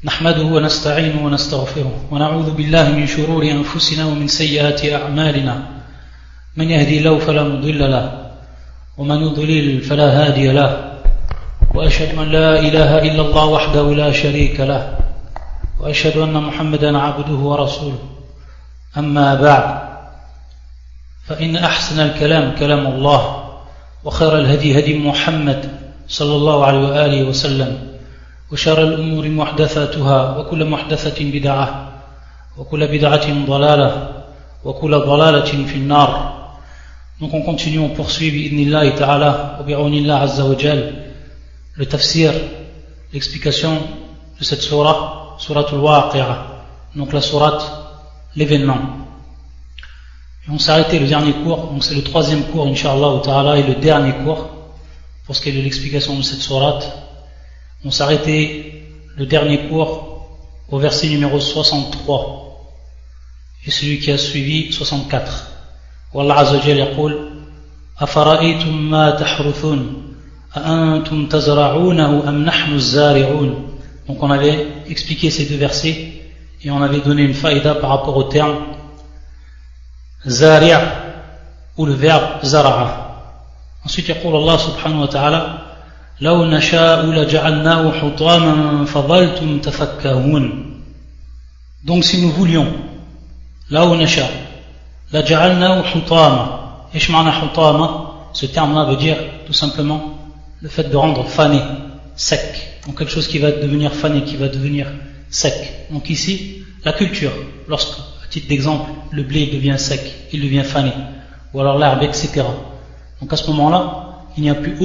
نحمده ونستعينه ونستغفره ونعوذ بالله من شرور أنفسنا ومن سيئات أعمالنا من يهدي الله فلا مضل له ومن يضلل فلا هادي له وأشهد أن لا إله إلا الله وحده لا شريك له وأشهد أن محمدا عبده ورسوله أما بعد فإن أحسن الكلام كلام الله وخير الهدي هدي محمد صلى الله عليه وآله وسلم وشر الأمور محدثاتها وكل محدثة بدعة وكل بدعة ضلالة وكل ضلالة في النار. Donc on continue, on poursuit bi'idnillahi ta'ala wa bi'awnillah azza wa jal le tafsir, l'explication de cette sourate al-Waqi'ah, donc la sourate l'événement. Et on s'est arrêté le dernier cours, donc c'est le troisième cours inshallah ta'ala et le dernier cours pour ce qui est de l'explication de cette sourate. On s'est arrêté le dernier cours au verset numéro 63 et celui qui a suivi 64. Wallah azza wa jalla yaqul afara'aytum ma tahruthun a antum tazra'unahu am nahnu az-zari'un. Donc on avait expliqué ces deux versets et on avait donné une faïda par rapport au terme zari' ou le verbe zara'a. Ensuite yaqul Allah subhanahu wa ta'ala لو نشاء لجعلناه حطاما فظلتم تفكهون. Donc si nous voulions لو نشاء لجعلناه حطاما. ايش معنى حطاما؟ Ce terme-là veut dire tout simplement le fait de rendre fané, sec. Donc quelque chose qui va devenir fané, qui va devenir sec. Donc ici, la culture, lorsque, à titre d'exemple, le blé devient sec, il devient fané, ou alors l'herbe, etc. Donc à ce moment-là, il n'y a plus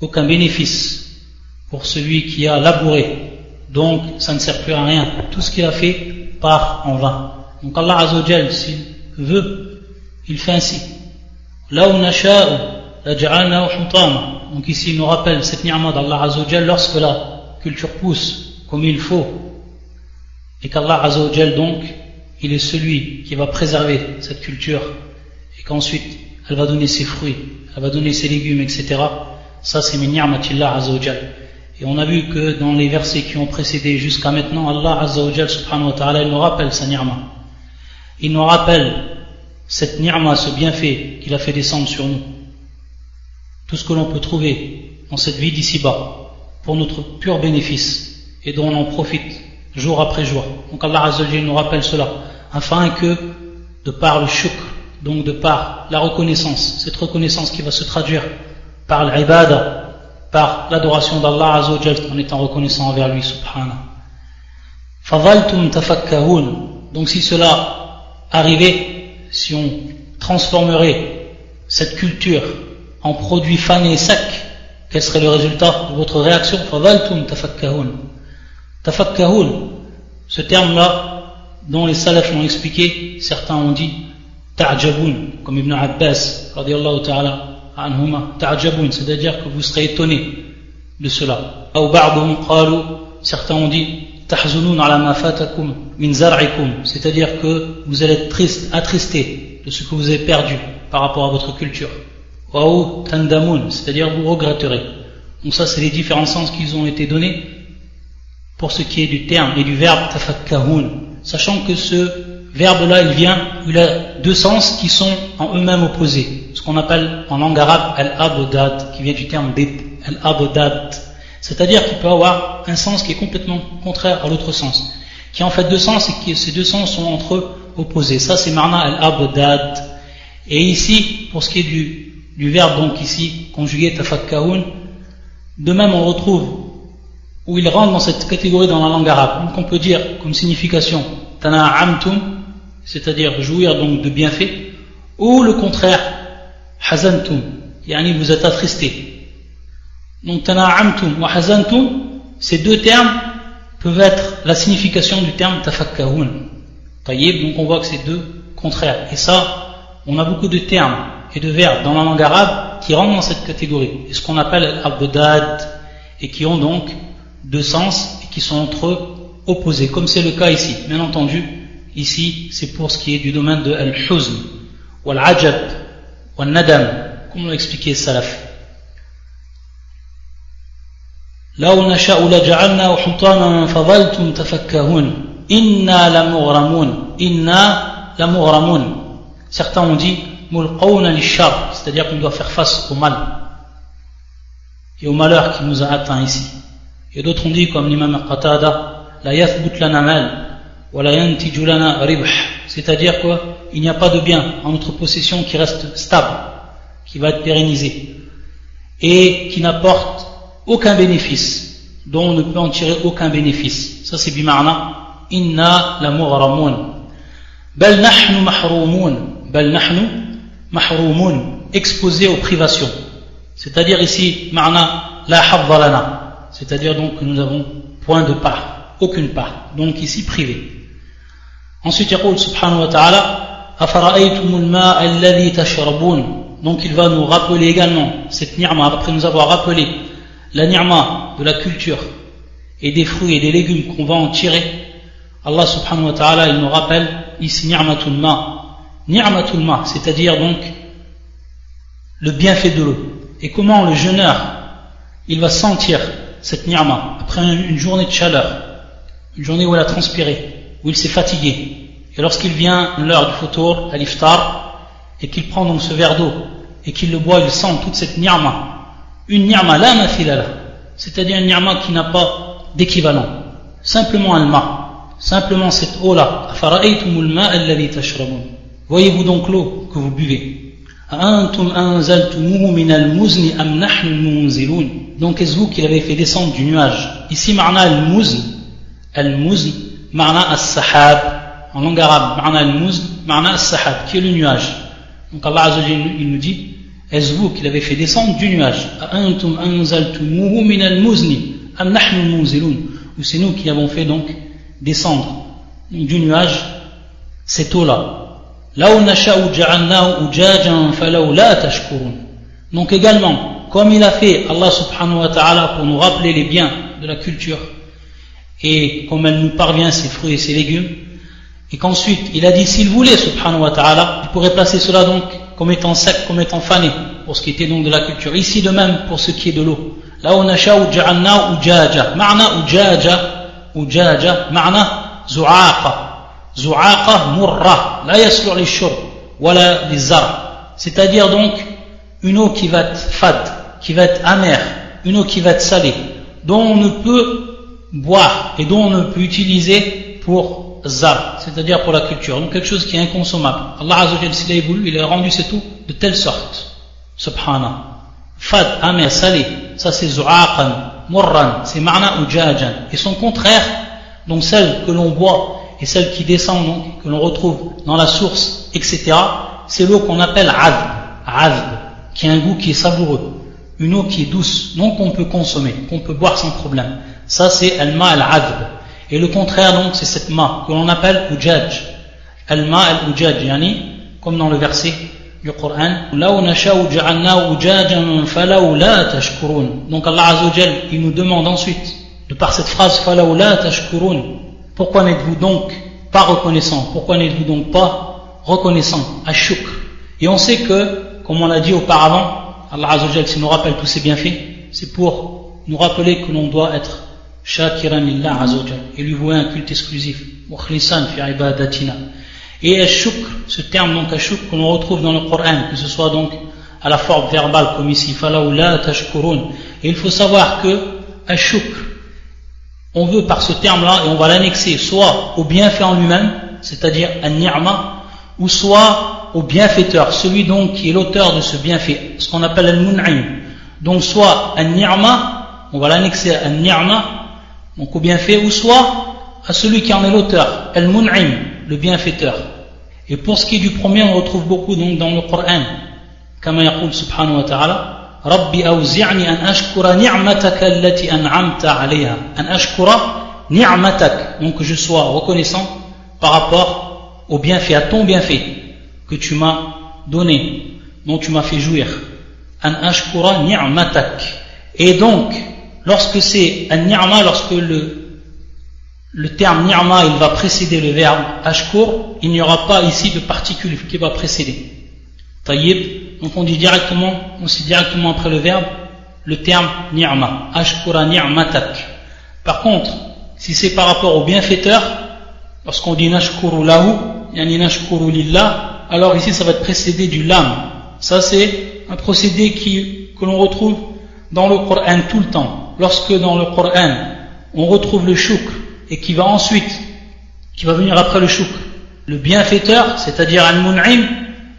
aucun bénéfice pour celui qui a labouré, donc ça ne sert plus à rien, tout ce qu'il a fait part en vain. Donc Allah Azza wa Jal, s'il veut, il fait ainsi. Law nasha'u laj'alnahu hutama. Donc ici il nous rappelle cette ni'ma d'Allah Azza wa Jal lorsque la culture pousse comme il faut et qu'Allah Azza wa Jal donc il est celui qui va préserver cette culture et qu'ensuite elle va donner ses fruits, elle va donner ses légumes, etc. Ça c'est min ni'matillah azza wa jal. Et on a vu que dans les versets qui ont précédé jusqu'à maintenant, Allah azza wa jal subhanahu wa ta'ala, il nous rappelle sa ni'ma. Il nous rappelle cette ni'ma, ce bienfait qu'il a fait descendre sur nous. Tout ce que l'on peut trouver dans cette vie d'ici-bas, pour notre pur bénéfice, et dont on en profite jour après jour. Donc Allah azza wa jal nous rappelle cela, afin que, de par le shukr, donc de par la reconnaissance, cette reconnaissance qui va se traduire par l'ibada, par l'adoration d'Allah Azza wa Jal en étant reconnaissant envers lui subhanahu. Fadhaltum tafakkahun. Donc si cela arrivait, si on transformerait cette culture en produit fané et sec, quel serait le résultat de votre réaction? Fadhaltum tafakkahun. Tafakkahun, ce terme-là, dont les salafs l'ont expliqué, certains ont dit ta'jabun, comme Ibn Abbas radiyallahu ta'ala anhuma, ta'jabun, c'est-à-dire que vous serez étonnés de cela. Ou ba'dhum qalu, certains ont dit tahzunun ala ma fatakum min zar'ikum, c'est-à-dire que vous allez être triste, attristé de ce que vous avez perdu par rapport à votre culture. Ou tandamun, c'est-à-dire vous regretterez. Donc ça c'est les différents sens qui ont été donnés pour ce qui est du terme et du verbe tafakkahun, sachant que ce verbe-là, il a deux sens qui sont en eux-mêmes opposés. Ce qu'on appelle en langue arabe al-abdad, qui vient du terme dit, al-abdad. C'est-à-dire qu'il peut avoir un sens qui est complètement contraire à l'autre sens, qui a en fait deux sens et que ces deux sens sont entre eux opposés. Ça, c'est marna al-abdad. Et ici, pour ce qui est du verbe, donc ici, conjugué tafakkahun, de même on retrouve où il rentre dans cette catégorie dans la langue arabe. Donc on peut dire comme signification tana'amtum, c'est-à-dire jouir donc de bienfaits, ou le contraire, hazantum, yani vous êtes attristé. Donc tana'amtum wa hazantum, ces deux termes peuvent être la signification du terme tafakkahun. Taïb, donc on voit que c'est deux contraires. Et ça, on a beaucoup de termes et de verbes dans la langue arabe qui rentrent dans cette catégorie, et ce qu'on appelle al-abdad, et qui ont donc deux sens et qui sont entre eux opposés, comme c'est le cas ici. Bien entendu, ici, c'est pour ce qui est du domaine de al-huzn, ou al-ajab, ou al-nadam, comme l'a expliqué Salaf. لو نشاء لجعلناه حطاما فظلتم تفكهون إنا لمغرمون إنا لمغرمون. Certains ont dit mulqawna lishar, c'est-à-dire qu'on doit faire face au mal et au malheur qui nous a atteint ici. Et d'autres ont dit comme l'imam Qatada, la yathbut lana mal wa la yantiju lana ribh, c'est-à-dire quoi, il n'y a pas de bien en notre possession qui reste stable, qui va être pérennisé et qui n'apporte aucun bénéfice, dont on ne peut en tirer aucun bénéfice. Ça c'est bimarna inna la mughramun bal nahnu mahroumun, exposés aux privations, c'est-à-dire ici ma'na la hadda lana, c'est-à-dire donc que nous avons point de part, aucune part, donc ici privé. Ensuite yaqul subhanahu wa ta'ala afara'aytumul ma'a alladhi tashrabun, donc il va nous rappeler également cette ni'ma, après nous avoir rappelé la ni'ma de la culture et des fruits et des légumes qu'on va en tirer. Allah subhanahu wa ta'ala il nous rappelle ici ni'matul ma, c'est-à-dire donc le bienfait de l'eau. Et comment le jeûneur il va sentir cette ni'ma après une journée de chaleur, une journée où il a transpiré, où il s'est fatigué, et lorsqu'il vient l'heure du foutour, à l'iftar, et qu'il prend donc ce verre d'eau et qu'il le boit, il sent toute cette ni'ma, une ni'ma la mathila, c'est-à-dire une ni'ma qui n'a pas d'équivalent, simplement al-ma, simplement cette eau-là. Afara'aytumul ma'a alladhi tashrabun, voyez-vous donc l'eau que vous buvez. Antum anzaltumuhu min al-muzni am nahnu al-munzilun, donc est-ce vous qui l'avez fait descendre du nuage. Ici ma'na al-muzn ma'na as-sahab, en langue arabe ma'na al-muzn ma'na as-sahab, qui est le nuage. Donc Allah Azza wa Jalla il nous dit est-ce vous qui l'avez fait descendre du nuage. Antum anzaltumuhu min al-muzni am nahnu al-munzilun, ou c'est nous qui avons fait donc descendre du nuage cette eau-là. Law nasha'u ja'alnahu ujajan falaw la tashkurun. Donc également, comme il a fait Allah subhanahu wa ta'ala pour nous rappeler les biens de la culture et comme elle nous parvient ses fruits et ses légumes, et qu'ensuite il a dit s'il voulait subhanahu wa ta'ala, il pourrait placer cela donc comme étant sec, comme étant fané, pour ce qui était donc de la culture. Ici de même pour ce qui est de l'eau. Law nasha'u ja'alnahu ujaja. Ma'na ujaja ma'na zu'aqa murra la yaslu' lish-shurb wala liz-zar, c'est-à-dire donc une eau qui va être fade, qui va être amère, une eau qui va être salée, dont on ne peut boire et dont on ne peut utiliser pour zar, c'est-à-dire pour la culture, donc quelque chose qui est inconsommable. Allah Azza wa Jalla s'il a voulu, il a rendu cette eau de telle sorte, subhana, fad, amère, salée, ça c'est zu'aqan murran, c'est ma'na ujajan, et son contraire, donc celle que l'on boit et celle qui descend donc, que l'on retrouve dans la source, etc., c'est l'eau qu'on appelle adb, qui a un goût qui est savoureux, une eau qui est douce, donc qu'on peut consommer, qu'on peut boire sans problème. Ça c'est al-ma al-adb. Et le contraire donc c'est cette ma que l'on appelle ujaj, al-ma al-ujaj, yani comme dans le verset du Coran, law nasha'u ja'alnahu ujajan falaw la tashkurun. Donc Allah Azza wa Jalla il nous demande ensuite, de par cette phrase falaw la tashkurun, pourquoi n'êtes-vous donc pas reconnaissant, pourquoi n'êtes-vous donc pas reconnaissant, ash-shukr. Et on sait que, comme on l'a dit auparavant, Allah Azza wa Jalla s'il nous rappelle tous ses bienfaits, c'est pour nous rappeler que l'on doit être shakiran lillah Azza wa Jalla et lui vouer un culte exclusif, mukhlisan fi ibadatina. Et ash-shukr, ce terme donc ash-shukr que l'on retrouve dans le Coran, que ce soit donc à la forme verbale comme ici, falaw la tashkurun. Et il faut savoir que ash-shukr, on veut par ce terme-là, et on va l'annexer soit au bienfait en lui-même, c'est-à-dire an-ni'ma, ou soit au bienfaiteur, celui donc qui est l'auteur de ce bienfait, ce qu'on appelle al-mun'im. Donc soit an-ni'ma, on va l'annexer à an-ni'ma, donc au bienfait, ou soit à celui qui en est l'auteur, al-mun'im, le bienfaiteur. Et pour ce qui est du premier, on retrouve beaucoup donc dans le Coran, comme yaqul subhanahu wa ta'ala, Rabbi awzi'ni an ashkura ni'mataka allati an'amta 'alayha, an ashkura ni'matak, donc que je sois reconnaissant par rapport au bienfait, à ton bienfait que tu m'as donné, dont tu m'as fait jouir, an ashkura ni'matak. Et donc lorsque c'est an ni'ma, lorsque le terme ni'ma il va précéder le verbe ashkur, il n'y aura pas ici de particule qui va précéder. Tayyib, donc on dit directement après le verbe le terme ni'ma, ashkura ni'matak. Par contre, si c'est par rapport au bienfaiteur, lorsqu'on dit nashkuru lahu, yani nashkuru lillah, alors ici ça va être précédé du lam. Ça c'est un procédé que l'on retrouve dans le Coran tout le temps. Lorsque dans le Coran on retrouve le shukr et qui va venir après le shukr, le bienfaiteur, c'est-à-dire al-mun'im,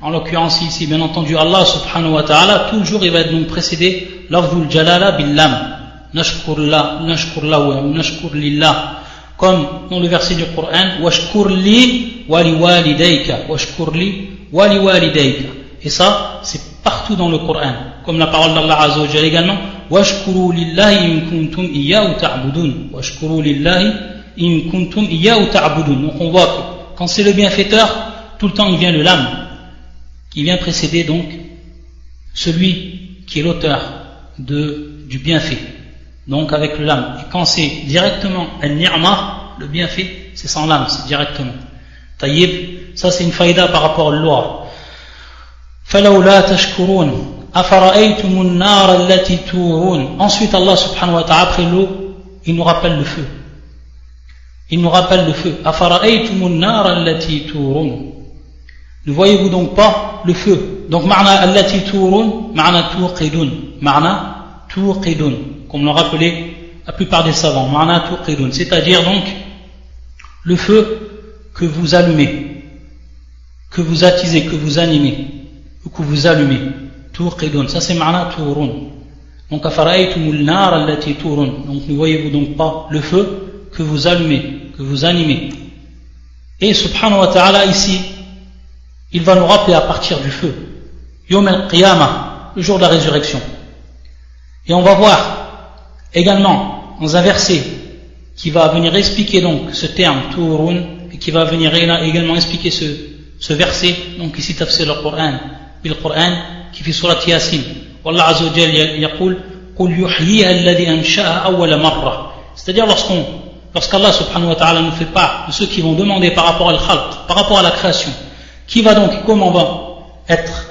en l'occurrence ici bien entendu Allah subhanahu wa ta'ala, toujours il va être donc précédé lafzul jalala bil lam, nashkur lahu ou nashkur lillah, comme dans le verset du Coran, washkur li wa liwalidayka, washkur li wa liwalidayka. Et ça c'est partout dans le Coran, comme la parole d'Allah azza wa jalla également, washkuru lillahi in kuntum iyyahu ta'budun, washkuru lillahi in kuntum iyyahu ta'budun. Donc on voit que quand c'est le bienfaiteur, tout le temps il vient le lam, qui vient précéder donc celui qui est l'auteur du bienfait, donc avec le lam. Et quand c'est directement al-ni'ma, le bienfait, c'est sans lam, c'est directement. Taïb, ça c'est une faïda par rapport à loi. فَلَوْلَا تَشْكُرُونَ أَفَرَأَيْتُمُ النَّارَ الَّتِي تُورُونَ. Ensuite Allah subhanahu wa ta'ala, après l'eau, il nous rappelle le feu. Il nous rappelle le feu. أَفَرَأَيْتُمُ النَّارَ الَّتِي تُورُونَ. Ne voyez-vous donc pas le feu? Donc ma'na allati turun, ma'na tuqidun, ma'na tuqidun, comme l'ont rappelé la plupart des savants, ma'na tuqidun, c'est-à-dire donc le feu que vous allumez, que vous attisez, que vous animez, ou que vous allumez, tuqidun, ça c'est ma'na turun. Donc afara'aytumul nar allati turun, donc ne voyez-vous donc pas le feu que vous allumez, que vous animez. Et subhanahu wa ta'ala ici, il va nous rappeler à partir du feu, Yom al-Qiyamah, le jour de la résurrection. Et on va voir également dans un verset qui va venir expliquer donc ce terme Turun, et qui va venir également expliquer ce verset, donc ici tafsir le Coran, bil Coran, qui fait surat Yasin. Wallah azza wa jalla yaqul qul yuhyiha alladhi ansha'aha awwala marra. C'est-à-dire lorsqu'Allah subhanahu wa ta'ala nous fait part de ceux qui vont demander par rapport à al-khalq, par rapport à la création, qui va donc, comment va être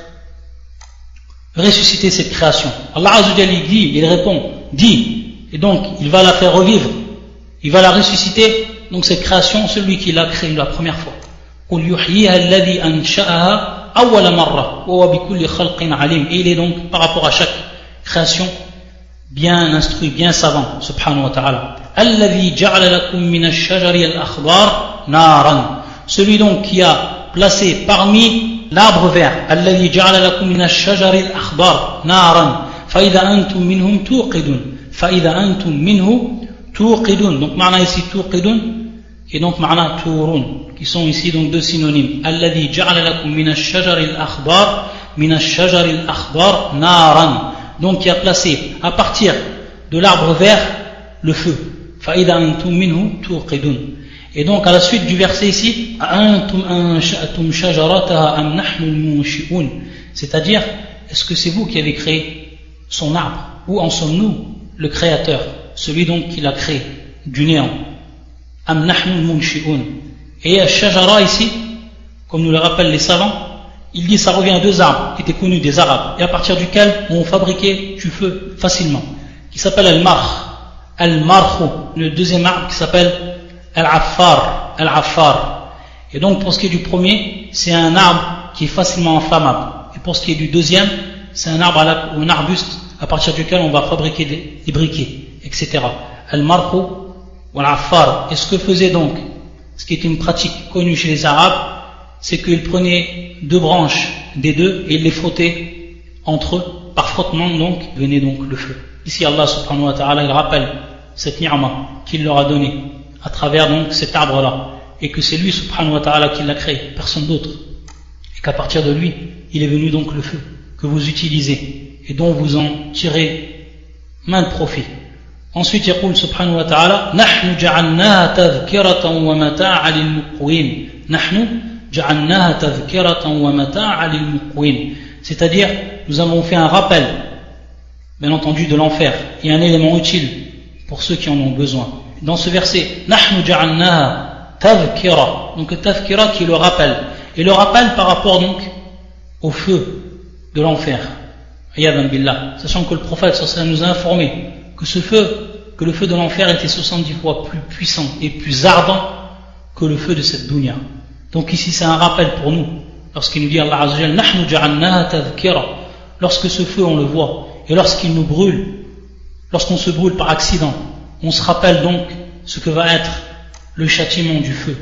ressuscité cette création? Allah azza wa jalla il répond, dit, et donc il va la faire revivre, il va la ressusciter, donc cette création, celui qui l'a créée la première fois. قُلْ يُحْيِيهَا الَّذِي أَنْشَأَهَا أَوَّلَ مَرَّةٍ وَهُوَ بِكُلِّ خَلْقٍ عَلِيمٍ. Et il est donc par rapport à chaque création bien instruit, bien savant, subhanahu wa ta'ala. الَّذِي جَعَلَ لَكُم مِّنَ الشَّجَرِ الْأَخْضَرِ نَارًا. Celui donc qui a placé parmi l'arbre vert, الَّذِي جَعَلَ لَكُم مِّنَ الشَّجَرِ الْأَخْضَرِ نَارًا فَإِذَا أَنْتُم مِّنْهُ تُوقِدُونَ. فَإِذَا أَنْتُم مِّنْهُ توقدون, donc معنى ici توقدون et donc معنى تورون, qui sont ici donc deux synonymes. الذي جعل لكم من الشجر الأخضر من الشجر الأخضر نارا, donc qui a placé à partir de l'arbre vert le feu. فإذا أنتم منه توقدون. Et donc à la suite du verset ici, أأنتم أنشأتم شجرتها أم نحن المنشئون, c'est-à-dire est-ce que c'est vous qui avez créé son arbre ou en sommes-nous le créateur, celui donc qui l'a créé du néant? Am nahnu al-munshi'un. Et al-shajara ici, comme nous le rappellent les savants, il dit ça revient à deux arbres qui étaient connus des Arabes et à partir duquel on fabriquait du feu facilement, qui s'appelle al-marh, al-marhu, le deuxième arbre qui s'appelle al-affar, al-affar. Et donc pour ce qui est du premier, c'est un arbre qui est facilement inflammable, et pour ce qui est du deuxième, c'est un arbre ou un arbuste à partir duquel on va fabriquer des briquets, etc. Al-marhu ou al-affar. Et ce que faisait donc, ce qui était une pratique connue chez les Arabes, c'est qu'ils prenaient deux branches des deux et ils les frottaient entre eux. Par frottement donc venait donc le feu. Ici Allah subhanahu wa ta'ala il rappelle cette ni'ma qu'il leur a donnée à travers donc cet arbre là, et que c'est lui subhanahu wa ta'ala qui l'a créé, personne d'autre, et qu'à partir de lui il est venu donc le feu que vous utilisez et dont vous en tirez main de profit. Ensuite, il dit subhanahu wa ta'ala, نحن جعلناها تذكرة ومتاعا للمقوين. نحن جعلناها تذكرة ومتاعا للمقوين. C'est-à-dire, nous avons fait un rappel, bien entendu, de l'enfer, et un élément utile pour ceux qui en ont besoin. Dans ce verset, نحن جعلناها تذكرة. Donc, tazkira qui est le rappel. Et le rappel par rapport donc au feu de l'enfer. Ayadan billah, sachant que le prophète sallallahu alayhi wa sallam nous a informé que le feu de l'enfer était 70 fois plus puissant et plus ardent que le feu de cette dunya. Donc ici c'est un rappel pour nous, lorsqu'il nous dit Allah Azza wa Jalla, Nahnu ja'alnaha tadhkira, lorsque ce feu on le voit, et lorsqu'il nous brûle, lorsqu'on se brûle par accident, on se rappelle donc ce que va être le châtiment du feu,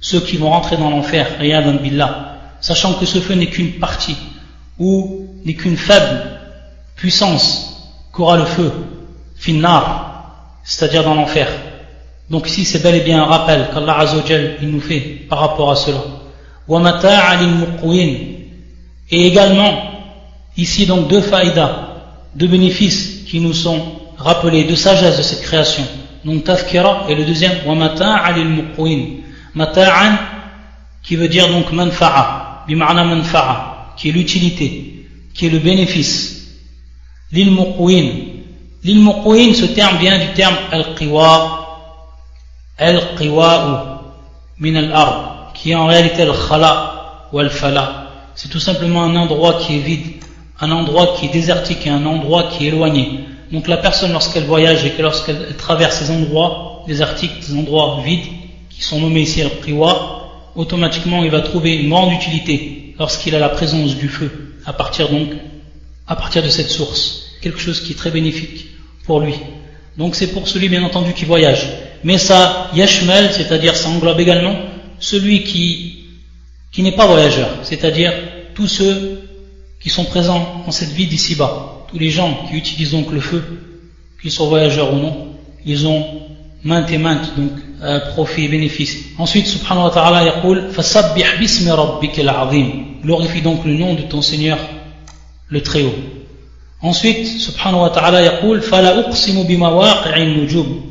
ceux qui vont rentrer dans l'enfer, ayadan billah, sachant que ce feu n'est qu'une partie, ou n'est qu'une faible puissance qu'aura le feu, finnar, c'est-à-dire dans l'enfer. Donc ici c'est bel et bien un rappel qu'Allah Azza wa Jal il nous fait par rapport à cela. Et également ici donc deux faïdas, deux bénéfices qui nous sont rappelés, de sagesse de cette création. Donc tafkira, et le deuxième وَمَتَاعًا لِلْمُقْوِينَ, mata'an qui veut dire donc manfa'a, bima'na manfa'a, qui est l'utilité, qui est le bénéfice. Lil-muqwin, ce terme vient du terme al-qiwa'u min al-ard, qui est en réalité al-khala ou al-fala. C'est tout simplement un endroit qui est vide, un endroit qui est désertique et un endroit qui est éloigné. Donc la personne, lorsqu'elle voyage et que lorsqu'elle traverse ces endroits désertiques, ces endroits vides, qui sont nommés ici al-qiwa, automatiquement il va trouver une grande utilité lorsqu'il a la présence du feu, à partir de cette source, quelque chose qui est très bénéfique pour lui. Donc c'est pour celui bien entendu qui voyage. Mais ça yashmal, c'est-à-dire ça englobe également celui qui n'est pas voyageur, c'est-à-dire tous ceux qui sont présents dans cette vie d'ici-bas, tous les gens qui utilisent donc le feu, qu'ils soient voyageurs ou non, ils ont maintes et maintes donc profit et bénéfice. Ensuite, subhanahu wa ta'ala yaqul fasabbih bismi rabbikal azim, glorifie donc le nom de ton Seigneur le Très-Haut. Ensuite, subhanahu wa ta'ala yaqul fala uqsimu bimawaqi'in nujum,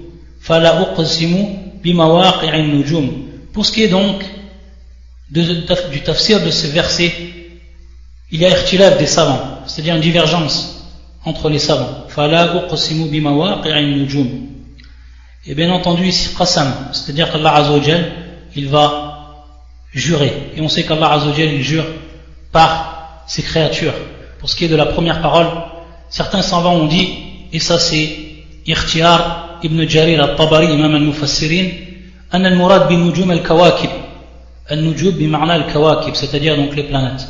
fala uqsimu bimawaqi'in nujum. Pour ce qui est donc du tafsir de ce verset, il y a ikhtilaf des savants, c'est-à-dire une divergence entre les savants. Fala uqsimu bimawaqi'in nujum. Et bien entendu ici qasam, c'est-à-dire qu'Allah Azza wa Jal il va jurer, et on sait qu'Allah Azza wa Jal il jure par ses créatures. Pour ce qui est de la première parole, certains savants ont dit, et ça c'est ikhtiyar ibn Jarir al-Tabari, imam al-Mufassirin, an al-murad bin nujum al-kawakib, al-nujum bima'na al-kawakib, c'est-à-dire donc les planètes,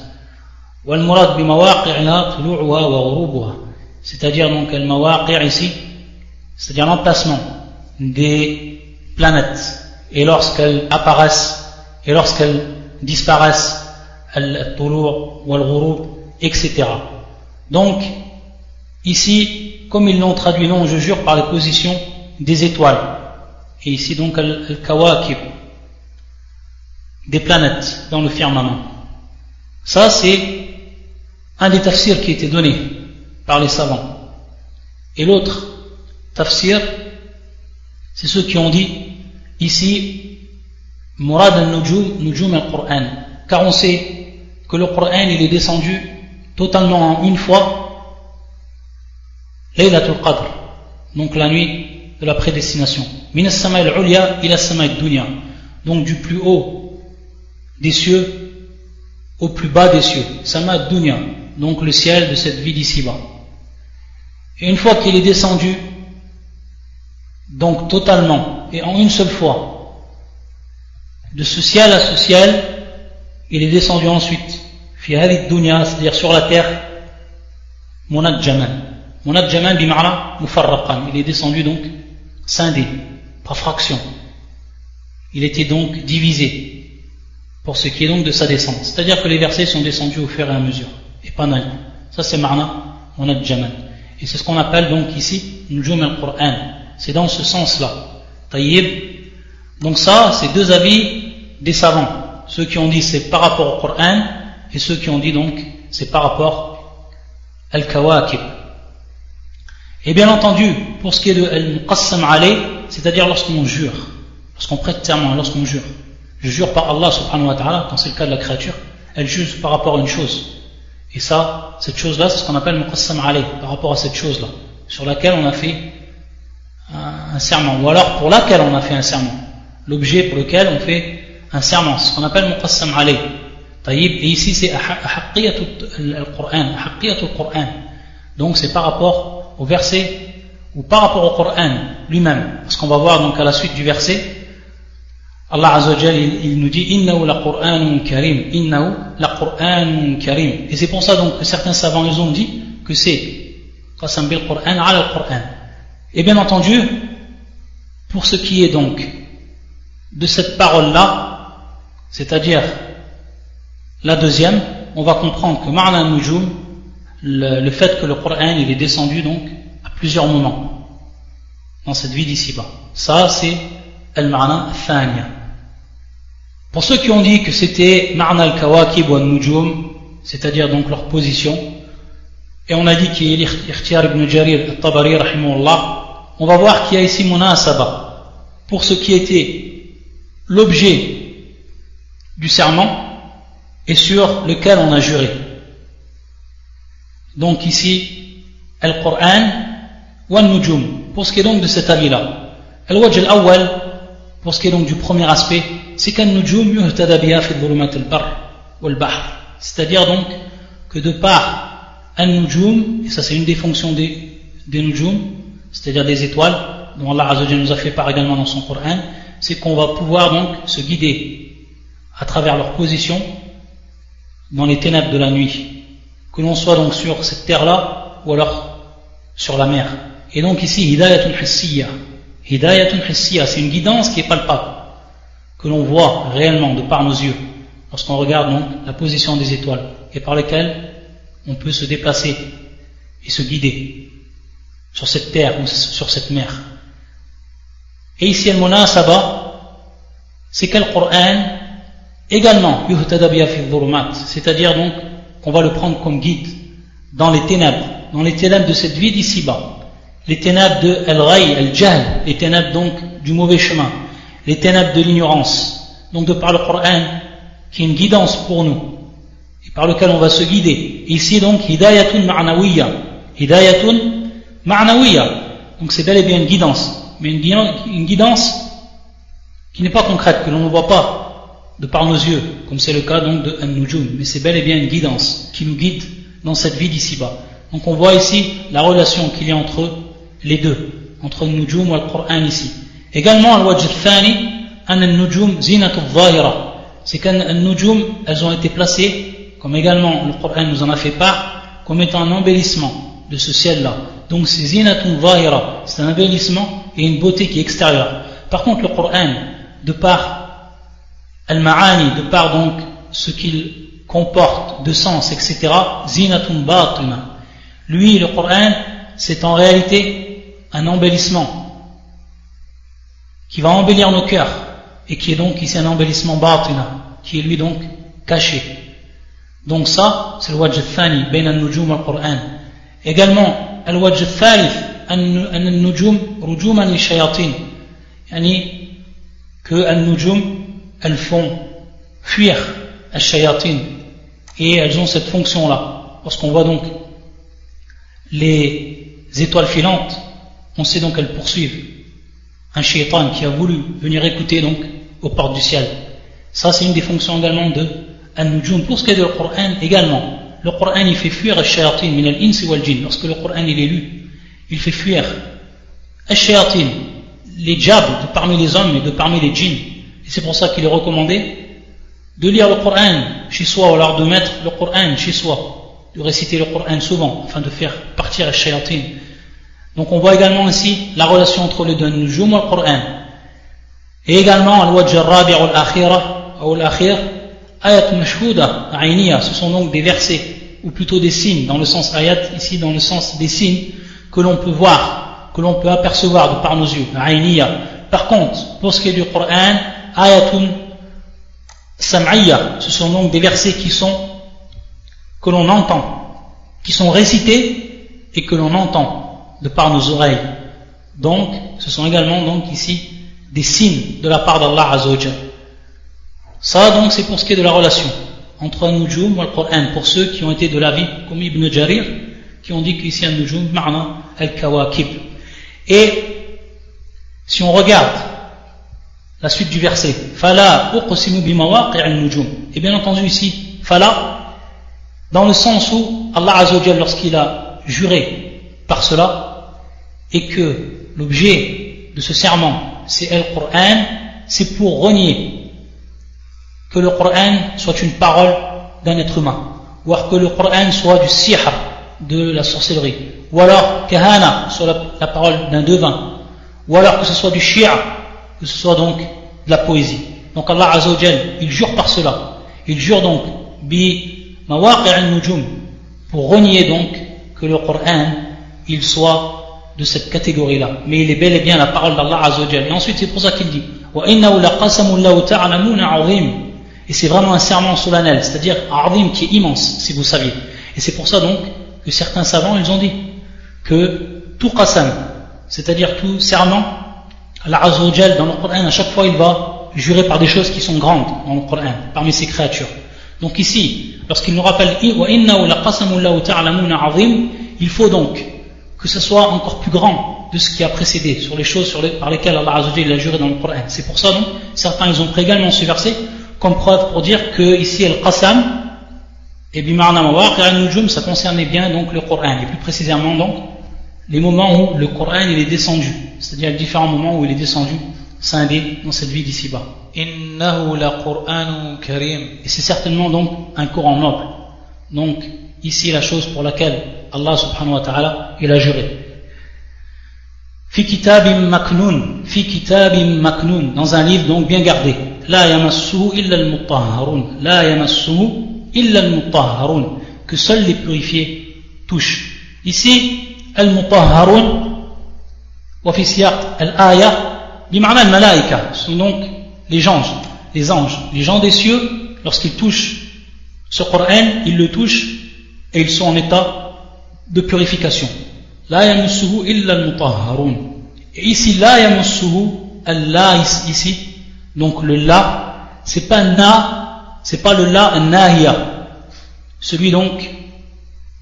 wal murad bimawaqi'ha tulu'uha wa ghurubuha, c'est-à-dire donc al-mawaqi' ici, c'est-à-dire l'emplacement des planètes, et lorsqu'elles apparaissent et lorsqu'elles disparaissent, al-tulu' wal-ghurub, etc. Donc ici, comme ils l'ont traduit, non, je jure par les positions des étoiles, et ici donc al-kawakib, des planètes dans le firmament. Ça c'est un des tafsirs qui a été donné par les savants. Et l'autre tafsir, c'est ceux qui ont dit ici Murad al-Nujum, Nujum al-Qur'an, car on sait que le Qur'an il est descendu totalement en une fois, Laylatul Qadr, donc la nuit de la prédestination, Min as-sama' al-ulya ila as-sama' ad-dunya, donc du plus haut des cieux au plus bas des cieux, Sama ad-dunya, donc le ciel de cette vie d'ici-bas. Et une fois qu'il est descendu, donc totalement et en une seule fois, de ce ciel à ce ciel, il est descendu ensuite, fi hadhihi ad-dunya, c'est-à-dire sur la terre, munajjaman. Munajjaman bima'na mufarraqan, il est descendu donc scindé, par fraction. Il était donc divisé pour ce qui est donc de sa descente. C'est-à-dire que les versets sont descendus au fur et à mesure, et pas d'un coup. Ça c'est ma'na munajjaman. Et c'est ce qu'on appelle donc ici Nujum al-Qur'an. C'est dans ce sens-là. Tayyib. Donc ça, c'est deux avis des savants. Ceux qui ont dit c'est par rapport au Qur'an, et ceux qui ont dit donc c'est par rapport al-Kawakib. Et bien entendu, pour ce qui est de al-Muqassam alayh, c'est-à-dire lorsqu'on jure, lorsqu'on prête serment, lorsqu'on jure. Je jure par Allah subhanahu wa ta'ala, quand c'est le cas de la créature, elle jure par rapport à une chose. Et ça, cette chose-là, c'est ce qu'on appelle Muqassam alayh, par rapport à cette chose-là, sur laquelle on a fait un serment, ou alors pour laquelle on a fait un serment, l'objet pour lequel on fait un serment, c'est ce qu'on appelle Muqassam alayh. Et ici c'est Haqqiyatul Qur'an, Donc c'est par rapport au verset ou par rapport au Coran lui-même. Parce qu'on va voir donc à la suite du verset, Allah Azza wa Jal, il nous dit Innahu la Qur'anun Karim. Innahu la Qur'anun Karim. Et c'est pour ça donc que certains savants ils ont dit que c'est Qasam bil Qur'an ala al-Qur'an. Et bien entendu, pour ce qui est donc de cette parole-là, c'est-à-dire la deuxième, on va comprendre que Ma'na al-Nujum, le fait que le Coran il est descendu donc à plusieurs moments dans cette vie d'ici-bas. Ça c'est al-Ma'na al-Thaniya. Pour ceux qui ont dit que c'était Ma'na al-Kawakib ou al-Nujum, c'est-à-dire donc leur position, et on a dit qu'il y a l'Ikhtiyar ibn Jarir al-Tabari rahimahullah, on va voir qu'il y a ici Munasaba pour ce qui était l'objet du serment et sur lequel on a juré. Donc ici, Al-Qur'an wa Al-Nujum, pour ce qui est donc de cet avis-là. Al-Wajh al-Awwal, pour ce qui est donc du premier aspect, c'est qu'Al-Nujum yuhtada biha fi dhulumat al-barr wal-bahr. C'est-à-dire donc que de par Al-Nujum, et ça c'est une des fonctions des Nujum, c'est-à-dire des étoiles, dont Allah Azza wa Jalla nous a fait part également dans son Coran, c'est qu'on va pouvoir donc se guider à travers leur position dans les ténèbres de la nuit, que l'on soit donc sur cette terre-là ou alors sur la mer. Et donc ici, hidayatun hissiyya, c'est une guidance qui est palpable, que l'on voit réellement de par nos yeux, lorsqu'on regarde donc la position des étoiles, et par lesquelles on peut se déplacer et se guider sur cette terre ou sur cette mer. Et ici, al-munasaba, c'est que le Coran également, yuhtada biha fi dhulumat, c'est-à-dire donc qu'on va le prendre comme guide dans les ténèbres de cette vie d'ici-bas, les ténèbres de al-ghay, al-jahl, les ténèbres donc du mauvais chemin, les ténèbres de l'ignorance, donc de par le Coran, qui est une guidance pour nous, et par lequel on va se guider. Et ici donc, hidayatun ma'nawiyya, donc c'est bel et bien une guidance, mais une guidance qui n'est pas concrète, que l'on ne voit pas de par nos yeux, comme c'est le cas donc de An-Nujum, mais c'est bel et bien une guidance qui nous guide dans cette vie d'ici-bas. Donc on voit ici la relation qu'il y a entre les deux, entre An-Nujum et le Coran ici. Également, al-Wajh al-Thani, An-Nujum zinatu al-Zahira, c'est qu'An-Nujum, elles ont été placées, comme également le Coran nous en a fait part, comme étant un embellissement de ce ciel-là. Donc c'est zinatu al-Zahira, c'est un embellissement et une beauté qui est extérieure. Par contre, le Coran, de par Al-Ma'ani, de par donc ce qu'il comporte de sens, etc., zinatun batina. Lui, le Coran, c'est en réalité un embellissement qui va embellir nos cœurs et qui est donc ici un embellissement batina, qui est lui donc caché. Donc ça, c'est le wajh al-thani, bain al-nujum al-Qur'an. Également, al-wajh al-thalith, an-nujum rujuman li-shayatin, yani que al-nujum elles font fuir al-shayatin, et elles ont cette fonction-là. Lorsqu'on voit donc les étoiles filantes, on sait donc qu'elles poursuivent un shaitan qui a voulu venir écouter donc aux portes du ciel. Ça c'est une des fonctions également de An-Nujum. Pour ce qui est du Coran également, le Coran il fait fuir al-shayatin min al-insi wal-jinn. Lorsque le Coran il est lu, il fait fuir al-shayatin, les djabs de parmi les hommes et de parmi les djinns. Et c'est pour ça qu'il est recommandé de lire le Coran chez soi, ou alors de mettre le Coran chez soi, de réciter le Coran souvent, afin de faire partir les shayatin. Donc on voit également ici la relation entre les deux, Nujum et le Coran. Et également, al-Wajh al-Rabi' ou al-Akhir, ayat mashhouda, ayniya, ce sont donc des versets, ou plutôt des signes, dans le sens ayat, ici dans le sens des signes que l'on peut voir, que l'on peut apercevoir de par nos yeux, ayniya. Par contre, pour ce qui est du Coran, ayatun sam'iyya, ce sont donc des versets que l'on entend, qui sont récités et que l'on entend de par nos oreilles. Donc, ce sont également donc ici des signes de la part d'Allah Azza wa Jalla. Ça donc c'est pour ce qui est de la relation entre An-Nujum et le Coran, pour ceux qui ont été de l'avis comme Ibn Jarir, qui ont dit qu'ici An-Nujum ma'na al-Kawakib. Et si on regarde la suite du verset, Fala uqsimu bimawaqi' an-nujum, et bien entendu ici, Fala, dans le sens où Allah Azza wa Jalla, lorsqu'il a jurer par cela et que l'objet de ce serment c'est le Coran, c'est pour renier que le Coran soit une parole d'un être humain, ou alors que le Coran soit du sihr, de la sorcellerie, ou alors kahana, soit la parole d'un devin, ou alors que ce soit du shia, que ce soit donc de la poésie. Donc Allah Azza wa Jal, il jure par cela. Il jure donc bi mawaqi' al-nujum, pour renier donc que le Coran il soit de cette catégorie-là. Mais il est bel et bien la parole d'Allah Azza wa Jal. Et ensuite c'est pour ça qu'il dit wa innahu laqasamun law ta'lamuna 'azim. Et c'est vraiment un serment solennel, c'est-à-dire 'azim qui est immense, si vous saviez. Et c'est pour ça donc que certains savants ils ont dit que tout qasam, c'est-à-dire tout serment, Allah Azza wa Jal dans le Coran à chaque fois il va jurer par des choses qui sont grandes dans le Coran, parmi ses créatures. Donc ici, lorsqu'il nous rappelle il faut donc que ce soit encore plus grand de ce qui a précédé, sur les choses par lesquelles Allah Azza wa Jalla a juré dans le Coran. C'est pour ça donc, certains ils ont pris également ce verset comme preuve pour dire que ici al-qasam et bima'na mawaqi' an-nujum ça concernait bien donc le Coran, et plus précisément donc les moments où le Coran il est descendu, c'est-à-dire les différents moments où il est descendu scindé dans cette vie d'ici-bas. Innahu la Qur'anun karim. Et c'est certainement donc un Coran noble. Donc ici la chose pour laquelle Allah subhanahu wa ta'ala il a juré. Fi kitabim maknun, dans un livre donc bien gardé. La yamassuhu illa al-mutahharun, que seuls les purifiés touchent. Ici al-mutahharun wa fi siyaq al-aya bima'na al-malaika, ce sont donc les anges des cieux. Lorsqu'ils touchent ce Coran, ils le touchent et ils sont en état de purification. La yamassuhu illa al-mutahharun. Et ici la yamassuhu, Allah ici, donc le la, c'est pas le la an-nahiya, celui donc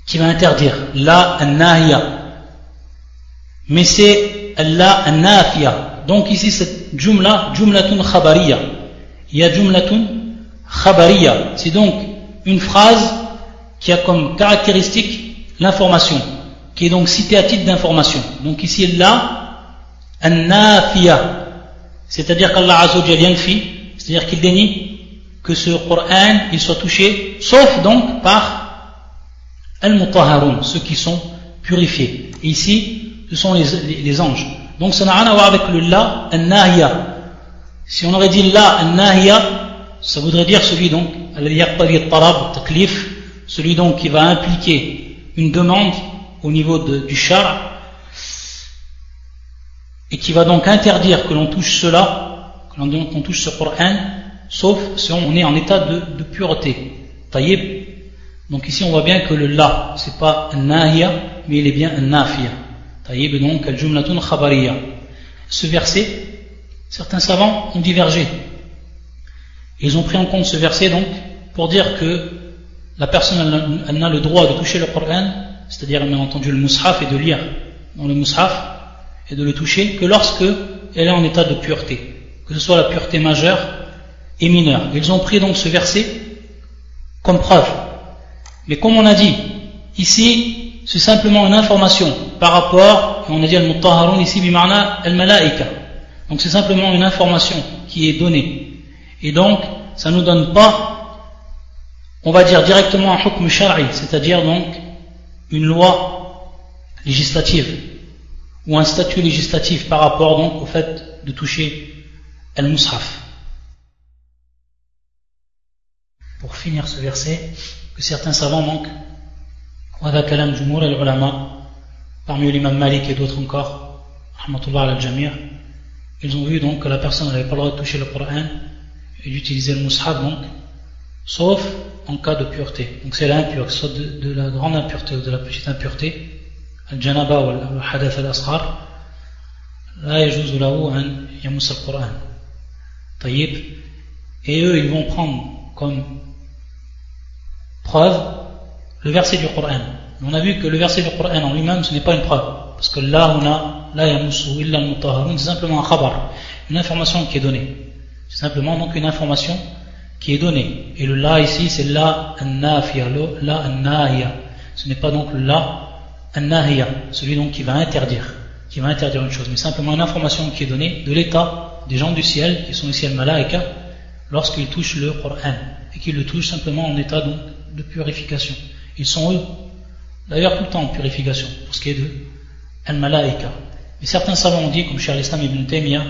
qui va interdire, la an-nahiya, mais c'est la an-nafiya. Donc ici cette jumlatun khabariya. Il y a jumlatun khabariya. C'est donc une phrase qui a comme caractéristique l'information, qui est donc citée à titre d'information. Donc ici là, an-nafiya, c'est-à-dire qu'Allah Azza wa Jalla yanfi, c'est-à-dire qu'il dénie que ce Coran il soit touché, sauf donc par al-mutahharun, ceux qui sont purifiés. Et ici, ce sont les anges. Donc ça n'a rien à voir avec le la an-nahiya. Si on aurait dit la an-nahiya, ça voudrait dire celui donc celui donc qui va impliquer une demande au niveau du shar et qui va donc interdire que l'on touche cela, qu'on touche ce Coran, sauf si on est en état de pureté. Taïb. Donc ici on voit bien que le la c'est pas an-nahiya mais il est bien an-nafiya. Taïb, donc al-jumlatun khabariya. Ce verset, certains savants ont divergé. Ils ont pris en compte ce verset donc pour dire que la personne elle n'a le droit de toucher le Coran, c'est-à-dire bien entendu le mushaf et de lire dans le mushaf et de le toucher que lorsque elle est en état de pureté, que ce soit la pureté majeure et mineure. Ils ont pris donc ce verset comme preuve. Mais comme on a dit, ici c'est simplement une information par rapport, et on a dit al-mutahharun ici bima'na al-malaika. Donc c'est simplement une information qui est donnée. Et donc ça ne nous donne pas, on va dire directement un hukm shar'i, c'est-à-dire donc une loi législative ou un statut législatif par rapport donc au fait de toucher al-mushaf. Pour finir ce verset, que certains savants manquent, وهذا كلام جمهور العلماء parmi l'imam Malik et d'autres encore rahmatullah ala al-jami', ils ont vu donc que la personne n'avait pas le droit de toucher le Coran et d'utiliser le mushaf donc sauf en cas de pureté. Donc c'est l'impure, que ce soit de la grande impureté ou de la petite impureté, al-janaba ou al-hadath al-asghar, la yajuzu lahu an yamuss al-Coran. Tayyib. Et eux ils vont prendre comme preuve le verset du Coran. On a vu que le verset du Coran en lui-même ce n'est pas une preuve, parce que là on a la yamussu illa al-mutahharun, c'est simplement un khabar, une information qui est donnée. C'est simplement donc une information qui est donnée. Et le la ici c'est la an-nafiya, la an-nahiya. Ce n'est pas donc le la an-nahiya, celui donc qui va interdire une chose, mais simplement une information qui est donnée de l'état des gens du ciel, qui sont ici al-malaika, lorsqu'ils touchent le Coran, et qu'ils le touchent simplement en état donc de purification. Ils sont eux, d'ailleurs tout le temps en purification, pour ce qui est de al-malaika. Mais certains savants ont dit, comme Cheikh al-Islam ibn Taymiyyah,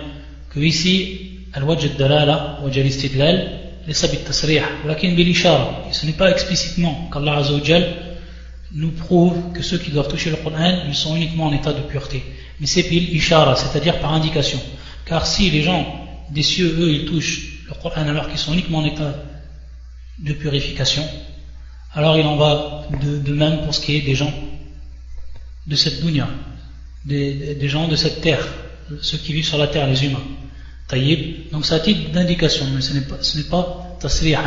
que ici, al-wajh al-dalala, wajh al-istidlal, laysa bit-tasrih, walakin bil-ishara. Et ce n'est pas explicitement qu'Allah Azza wa Jal nous prouve que ceux qui doivent toucher le Coran, ils sont uniquement en état de pureté. Mais c'est bil-ishara, c'est-à-dire par indication. Car si les gens des cieux, eux, ils touchent le Coran alors qu'ils sont uniquement en état de purification, alors il en va de même pour ce qui est des gens de cette dunya, des gens de cette terre, ceux qui vivent sur la terre, les humains. Taïb, donc c'est à titre d'indication, mais ce n'est pas tasrihan.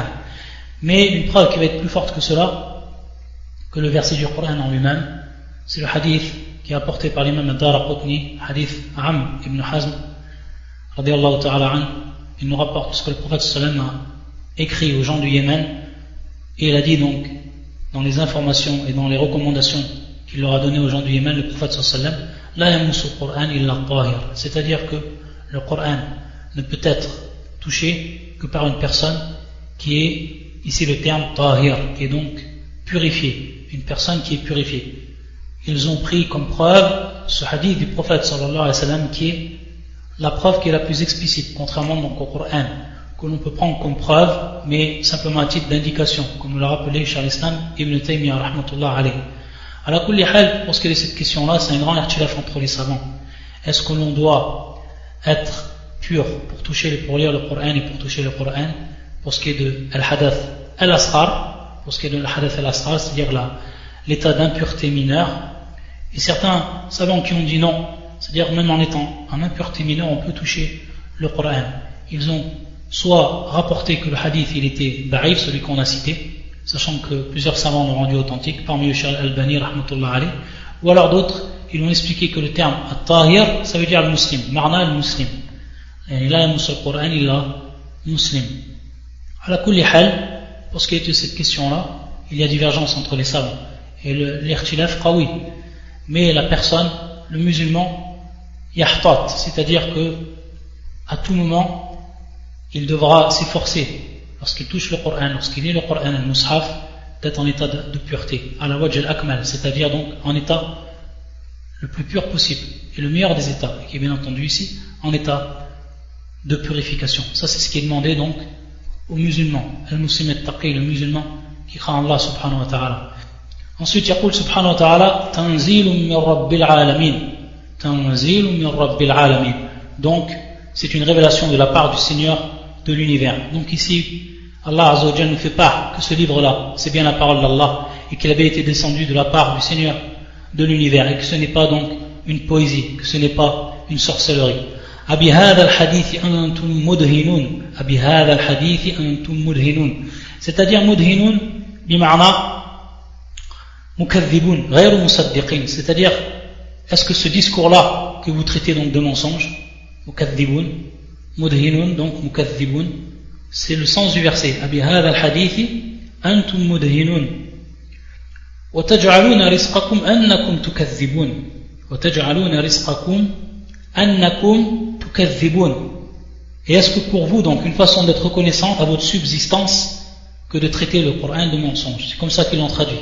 Mais une preuve qui va être plus forte que cela, que le verset du Coran en lui-même, c'est le hadith qui est apporté par l'imam al-Daraqutni, hadith Amr ibn Hazm, radiyallahu ta'ala an. Il nous rapporte ce que le prophète sallam a écrit aux gens du Yémen, et il a dit donc, dans les informations et dans les recommandations qu'il leur a données aux gens du Yémen, le prophète sallam, la yamusu al-Qur'an illa al-tahir, c'est-à-dire que le Coran ne peut être touché que par une personne qui est, ici le terme tahir, qui est donc purifiée, une personne qui est purifiée. Ils ont pris comme preuve ce hadith du prophète sallallahu alayhi wa sallam qui est la preuve qui est la plus explicite, contrairement donc au Coran, que l'on peut prendre comme preuve, mais simplement à titre d'indication, comme nous l'a rappelé Cheikh al-Islam ibn Taymiyyah rahmatullah alayhi. Ala kulli hal, pour ce qui est de cette question-là, c'est un grand irtilaf entre les savants. Est-ce que l'on doit être pur pour lire le Coran et pour toucher le Coran, pour ce qui est de al-hadath al-asghar, c'est-à-dire l'état d'impureté mineure, et certains savants qui ont dit non, c'est-à-dire même en étant en impureté mineure, on peut toucher le Coran. Ils ont soit rapporté que le hadith il était da'if, celui qu'on a cité, sachant que plusieurs savants l'ont rendu authentique, parmi eux Cheikh al-Albani rahmatullah alayhi, ou alors d'autres, ils ont expliqué que le terme at-tahir, ça veut dire al-muslim, marna al-muslim. Et là, il y a Coran, il a muslim. À la kulli hal, pour ce qui est de cette question-là, il y a divergence entre les savants. Et l'irtilaf qawi. Mais la personne, le musulman, yahtat, c'est-à-dire que à tout moment, il devra s'efforcer, lorsqu'il touche le Coran, lorsqu'il lit le Coran al-mushaf, d'être en état de pureté, à la wajh al-akmal, c'est-à-dire donc en état le plus pur possible, et le meilleur des états, qui est bien entendu ici, en état de purification. Ça c'est ce qui est demandé donc aux musulmans, al-muslim al-taqi, le musulman qui craint Allah subhanahu wa ta'ala. Ensuite, yaqul subhanahu wa ta'ala, tanzilun min rabbil alamin, tanzilun min rabbil alamin. Donc, c'est une révélation de la part du Seigneur de l'univers. Donc ici, Allah Azza wa Jalla nous fait part que ce livre-là, c'est bien la parole d'Allah, et qu'il avait été descendu de la part du Seigneur de l'univers, et que ce n'est pas donc une poésie, que ce n'est pas une sorcellerie. Abi hadha al-hadith antum mudhinun, abi hadha al-hadith antum mudhinun. C'est-à-dire mudhinun bima'na mukadhibun, ghayru musaddiqin. C'est-à-dire, est-ce que ce discours-là que vous traitez donc de mensonge, mukadhibun, mudhinun, donc mukadhibun, c'est le sens du verset. Abi hadha al-hadith antum mudhinun. وتجعلون رزقكم أنكم تكذبون وتجعلون رزقكم أنكم تكذبون. Et est-ce que pour vous donc une façon d'être reconnaissant à votre subsistance que de traiter le Coran de mensonge? C'est comme ça qu'ils l'ont traduit.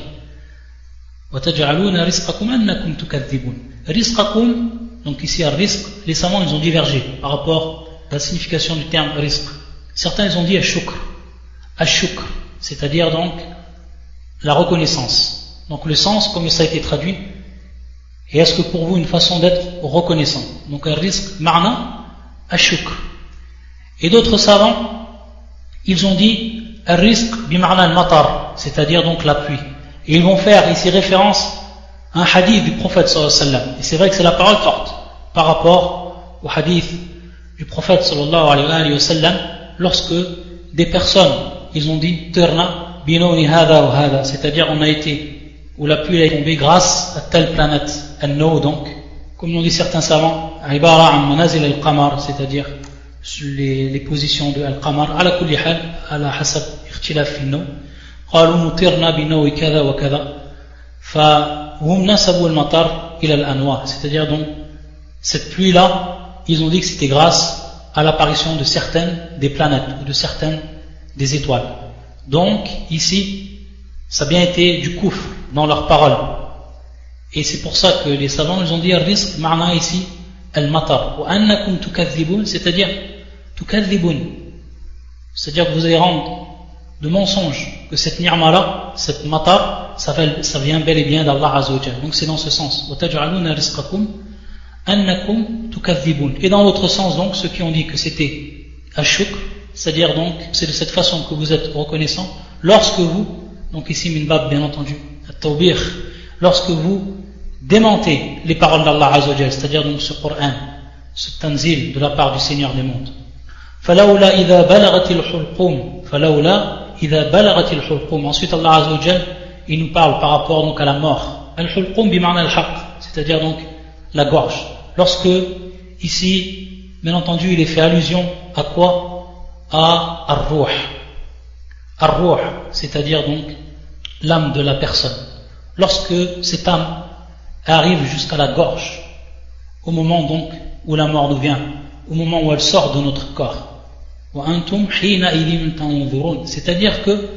وتجعلون رزقكم أنكم تكذبون. رزقكم, donc ici à rizq, les savants ils ont divergé par rapport à la signification du terme rizq. Certains ils ont dit ash-shukr, c'est-à-dire donc la reconnaissance. Donc le sens, comme ça a été traduit, et est-ce que pour vous une façon d'être reconnaissant? Donc un risque, ma'na, ash-shukr. Et d'autres savants, ils ont dit un risque bima'na al-matar, c'est-à-dire donc la pluie. Et ils vont faire ici référence à un hadith du prophète sallallahu alayhi wa sallam. Et c'est vrai que c'est la parole forte par rapport au hadith du prophète sallallahu alayhi wa sallam, lorsque des personnes, ils ont dit Terna, binoni hada ou hada, c'est-à-dire on a été où la pluie est tombée grâce à telle planète, An-No donc, comme l'ont dit certains savants, Ibara an manazil al-qamar, c'est-à-dire les positions de al-qamar, ala kulli hal, ala hasab ikhtilaf fi no, qalu mutirna bi nawi kada wa kada. c'est-à-dire donc cette pluie-là, ils ont dit que c'était grâce à l'apparition de certaines des planètes ou de certaines des étoiles. Donc ici, ça a bien été du kufr dans leurs paroles. Et c'est pour ça que les savants nous ont dit al-rizq ma'na ici al-matar wa annakum tukadhibun, c'est-à-dire tukadhibun, c'est-à-dire que vous allez rendre de mensonge que cette ni'ma-là, cette matar, ça vient bel et bien d'Allah Azza wa Jalla. Donc c'est dans ce sens. Wa taj'aluna rizqakum annakum tukadhibun. Et dans l'autre sens, donc, ceux qui ont dit que c'était ashukr, c'est-à-dire donc, c'est de cette façon que vous êtes reconnaissant, lorsque vous, donc ici minbab bien entendu, at-tawbih, lorsque vous démentez les paroles d'Allah Azza wa Jalla, c'est-à-dire donc ce Coran, ce tanzil de la part du Seigneur des mondes. فَلَوْلَا إِذَا بَلَغَتِ الْحُلْقُومِ فَلَوْلَا إِذَا بَلَغَتِ الْحُلْقُومِ. Ensuite Allah Azza wa Jalla, il nous parle par rapport donc à la mort. Al-hulqum bima'na al-haq, c'est-à-dire donc la gorge. Lorsque ici, bien entendu, il est fait allusion à quoi? À ar-ruh. Ar-ruh, c'est-à-dire donc l'âme de la personne. Lorsque cette âme arrive jusqu'à la gorge, au moment donc où la mort nous vient, au moment où elle sort de notre corps, c'est-à-dire que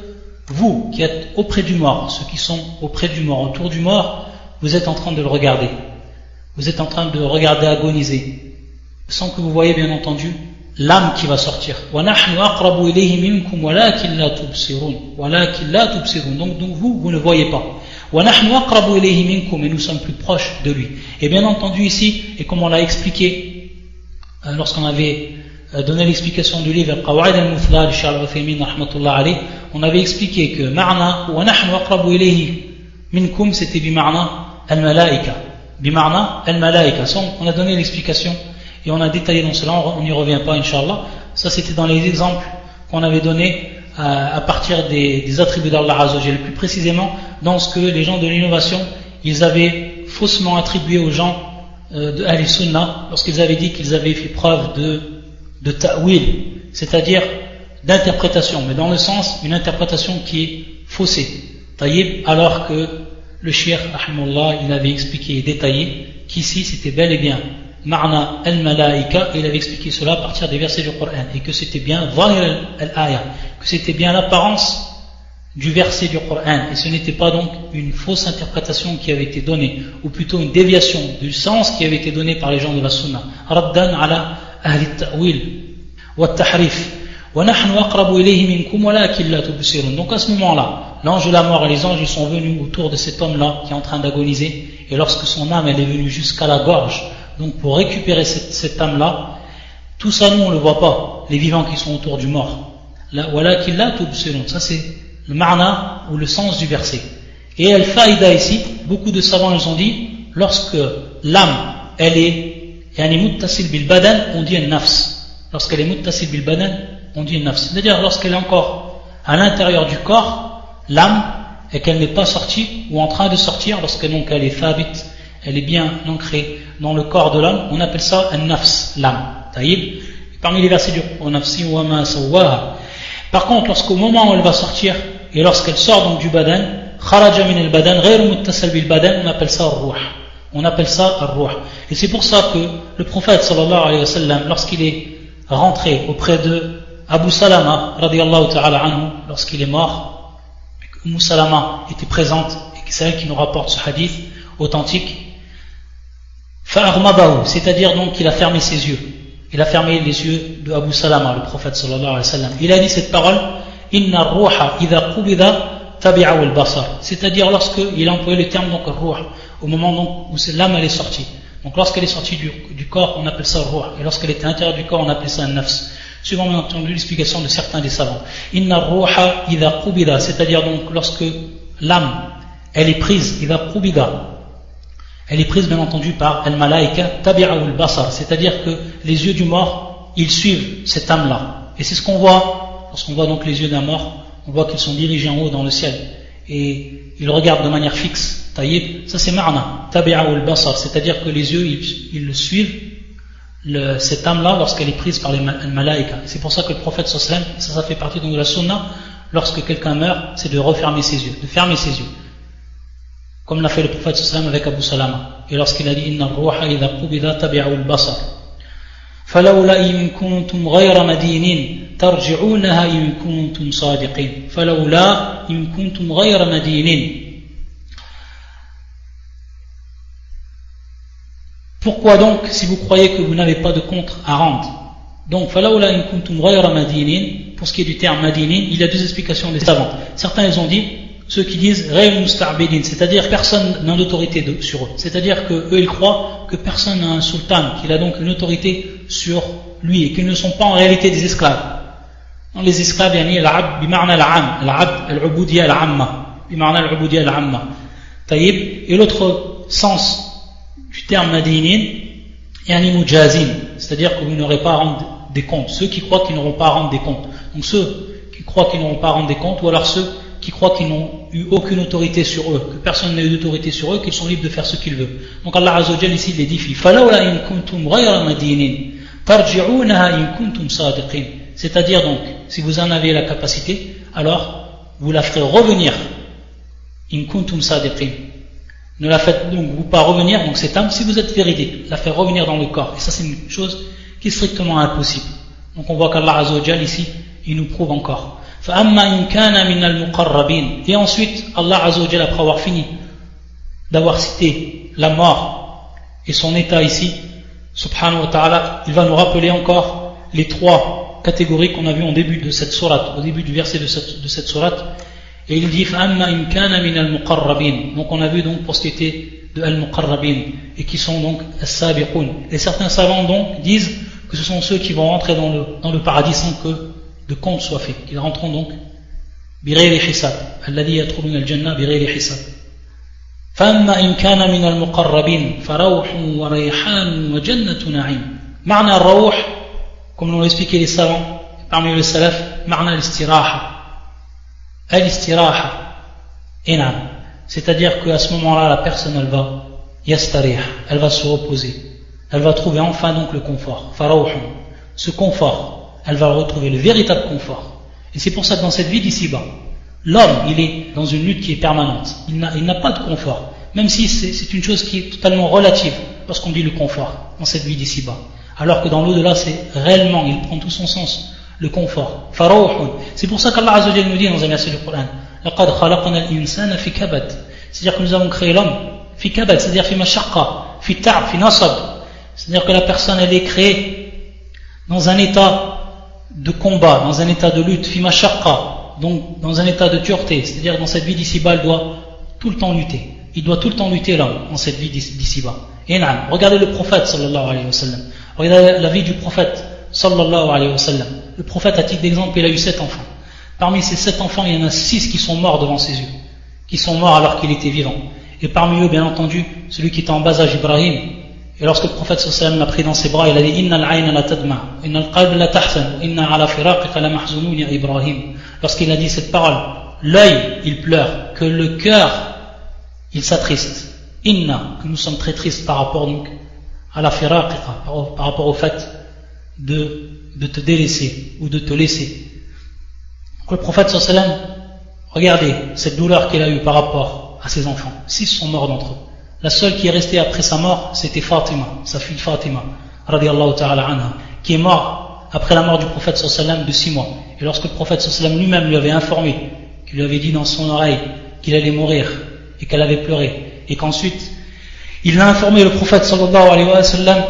vous qui êtes auprès du mort, ceux qui sont auprès du mort, autour du mort, vous êtes en train de le regarder, vous êtes en train de regarder agoniser, sans que vous voyez bien entendu l'âme qui va sortir. Donc vous ne voyez pas. Et nous sommes plus proches de lui. Et bien entendu ici, et comme on l'a expliqué lorsqu'on avait donné l'explication du livre Qawa'id al-Muthla de Cheikh Al-Uthaymin rahmatullah alayh, on avait expliqué que ma'na wa nahnu aqrabu ilayhi minkum, c'était bima'na al-malaika. Bima'na al-malaika. On a donné l'explication et on a détaillé dans cela, on n'y revient pas inshallah. Ça c'était dans les exemples qu'on avait donnés à partir des attributs d'Allah Azza wa Jalla, plus précisément dans ce que les gens de l'innovation ils avaient faussement attribué aux gens de Ahl Sunnah lorsqu'ils avaient dit qu'ils avaient fait preuve de ta'wil, c'est-à-dire d'interprétation, mais dans le sens une interprétation qui est faussée, taïb, alors que le cheikh rahimahullah il avait expliqué et détaillé qu'ici c'était bel et bien ma'na al-malaika, et il avait expliqué cela à partir des versets du Coran, et que c'était bien zahir al-aya, que c'était bien l'apparence du verset du Coran, et ce n'était pas donc une fausse interprétation qui avait été donnée, ou plutôt une déviation du sens qui avait été donné par les gens de la sunna, raddan ala ahli at-ta'wil wa at-tahrif wa nahnu aqrabu ilayhi minkum walakin la tubsirun. Donc à ce moment-là, l'ange de la mort et les anges ils sont venus autour de cet homme-là qui est en train d'agoniser, et lorsque son âme elle est venue jusqu'à la gorge, donc pour récupérer cette âme-là, tout ça nous on ne le voit pas, les vivants qui sont autour du mort. Walakin la tubsirun, ça c'est le ma'na ou le sens du verset. Et al-faïda ici, beaucoup de savants nous ont dit, lorsque l'âme elle est muttasil bil badan, on dit an-nafs. Lorsqu'elle est muttasil bil badan, on dit an-nafs. C'est-à-dire lorsqu'elle est encore à l'intérieur du corps, l'âme, et qu'elle n'est pas sortie ou en train de sortir, lorsqu'elle donc elle est thabit, elle est bien ancrée dans le corps de l'homme, on appelle ça an-nafs, l'âme. Taïb. Parmi les versets du nafsi wa ma sawwaha. Par contre, lorsqu'au moment où elle va sortir, et lorsqu'elle sort donc du badan, kharaja min al-badan, ghayr muttasal bil badan, on appelle ça ar-ruh. On appelle ça ar-ruh. Et c'est pour ça que le prophète sallallahu alayhi wa sallam, lorsqu'il est rentré auprès de Abu Salama, radiyallahu ta'ala anhu, lorsqu'il est mort, Umm Salama était présente, et c'est elle qui nous rapporte ce hadith authentique, fa'armabahu, c'est-à-dire donc qu'il a fermé ses yeux. Il a fermé les yeux de Abu Salama, le prophète sallallahu alayhi wa sallam. Il a dit cette parole, inna ar-ruha idha qubida tabi'a al-basar, c'est-à-dire lorsqu'il a employé le terme donc ar-ruh, au moment donc où l'âme elle est sortie. Donc lorsqu'elle est sortie du corps, on appelle ça ar-ruh, et lorsqu'elle était à l'intérieur du corps, on appelle ça an-nafs. Suivant bien entendu l'explication de certains des savants. Inna ar-ruha idha qubida, c'est-à-dire donc lorsque l'âme elle est prise, idha qubida, elle est prise bien entendu par al-malaika tabi'a al-basar, c'est-à-dire que les yeux du mort ils suivent cette âme là, et c'est ce qu'on voit lorsqu'on voit donc les yeux d'un mort, on voit qu'ils sont dirigés en haut dans le ciel et ils regardent de manière fixe. Taïb, ça c'est ma'na tabi'a al-basar, c'est-à-dire que les yeux ils suivent cette âme là lorsqu'elle est prise par les malaika. C'est pour ça que le prophète sallallahu alayhi wa sallam, ça fait partie donc de la sunna, lorsque quelqu'un meurt, c'est de refermer ses yeux, de fermer ses yeux. comme l'a fait le prophète sallam avec Abu Salama. Et lorsqu'il a dit inna ar-ruha idha qubida tabi'ahu al-basar. فلولا إن كنتم غير مدينين ترجعونها إن كنتم صادقين. فلولا إن كنتم غير مدينين. Pourquoi donc, si vous croyez que vous n'avez pas de compte à rendre? Donc, فلولا إن كنتم غير مدينين, pour ce qui est du terme madinin, il y a deux explications des savants. Certains ils ont dit, ceux qui disent غير مستعبدين, c'est-à-dire personne n'a d'autorité sur eux. C'est-à-dire que eux ils croient que personne n'a un sultan, qu'il a donc une autorité sur lui et qu'ils ne sont pas en réalité des esclaves. Donc, les esclaves, yani العبد بمعنى العام, العبد العبودية العامة, بمعنى العبودية العامة. طيب, et l'autre sens du terme madinin, yani mujazin, c'est-à-dire que vous n'aurez pas à rendre des comptes. Ceux qui croient qu'ils n'auront pas à rendre des comptes. Donc ceux qui croient qu'ils n'auront pas à rendre des comptes, ou alors ceux qui croient qu'ils n'ont eu aucune autorité sur eux, que personne n'a eu d'autorité sur eux, qu'ils sont libres de faire ce qu'ils veulent. Donc Allah Azza wa Jalla ici il édifie. فَلَوْلَا إِن كُنْتُمْ غَيْرَ مَدِينٍ تَرْجِعُونَهَا إِن كُنْتُمْ صَادِقِينَ. C'est-à-dire donc, si vous en avez la capacité, alors vous la ferez revenir. إِن كُنْتُمْ صَادِقِينَ. Ne la faites donc vous pas revenir, donc cette âme, si vous êtes véridique, la faire revenir dans le corps. Et ça c'est une chose qui est strictement impossible. Donc on voit qu'Allah Azza wa Jalla ici, il nous prouve encore. فَأَمَّا إِن كَانَ مِنَ الْمُقَرَّبِينَ. Et ensuite, Allah Azza wa Jalla, après avoir fini d'avoir cité la mort et son état ici, subhanahu wa ta'ala, il va nous rappeler encore les trois catégories qu'on a vues au début de cette sourate, au début du verset de cette sourate. Et il dit فَأَمَّا إِن كَانَ مِنَ الْمُقَرَّبِينَ. Donc on a vu donc pour ce qui était de al-muqarrabin, et qui sont donc as-sabiqun. Et certains savants donc disent que ce sont ceux qui vont rentrer dans le paradis sans que de compte soit fait. Ils rentreront donc بغير حساب الذي يدخلون الجنة بغير حساب. فأما إن كان من المقربين فروح وريحان وجنة نعيم. معنى الروح, comme l'ont expliqué les savants parmi les salaf, معنى الاستراحة. الاستراحة. إنعم. C'est-à-dire qu'à ce moment-là, la personne elle va yastarih, elle va se reposer, elle va trouver enfin donc le confort. Farouhun. Ce confort, elle va retrouver le véritable confort. Et c'est pour ça que dans cette vie d'ici-bas, l'homme, il est dans une lutte qui est permanente. Il n'a pas de confort. Même si c'est une chose qui est totalement relative lorsqu'on dit le confort dans cette vie d'ici-bas. Alors que dans l'au-delà, c'est réellement, il prend tout son sens, le confort. Farouhun. C'est pour ça qu'Allah Azza wa Jalla nous dit dans un verset du Coran, لَقَدْ خَلَقْنَا الْإِنسَانَ فِي كَبَدٍ. C'est-à-dire que nous avons créé l'homme, fi kabad, c'est-à-dire fi mashaqqa, fi ta'b, fi nasab. C'est-à-dire que la personne, elle est créée dans un état de combat, dans un état de lutte, fi mashaqqa, donc dans un état de dureté. C'est-à-dire dans cette vie d'ici-bas, elle doit tout le temps lutter. Il doit tout le temps lutter l'homme dans cette vie d'ici-bas. Et naam, regardez le prophète sallallahu alayhi wa sallam. Regardez la vie du prophète sallallahu alayhi wa sallam. Le prophète, à titre d'exemple, il a eu 7 enfants. Parmi ces 7 enfants, il y en a 6 qui sont morts devant ses yeux, qui sont morts alors qu'il était vivant. Et parmi eux, bien entendu, celui qui était en bas âge, Ibrahim. Et lorsque le prophète sallallahu alayhi wa sallam l'a pris dans ses bras, il a dit Inna al-ayna la tadma, inna al-qalb la tahzan, inna ala firaqika la mahzunun ya Ibrahim. Lorsqu'il a dit cette parole, l'œil, il pleure, que le cœur, il s'attriste. Inna, que nous sommes très tristes par rapport donc à la firaqika, par rapport au fait de te délaisser ou de te laisser. Donc, le prophète sallallahu alayhi wa sallam, regardez cette douleur qu'il a eue par rapport à ses enfants. 6 sont morts d'entre eux. La seule qui est restée après sa mort, c'était Fatima, sa fille Fatima, radiyallahu ta'ala anha, qui est morte après la mort du prophète sallallahu alayhi wa sallam de 6 mois. Et lorsque le prophète sallallahu alayhi wa sallam lui-même lui avait informé, qu'il lui avait dit dans son oreille qu'il allait mourir et qu'elle avait pleuré, et qu'ensuite il a informé le prophète sallallahu alayhi wa sallam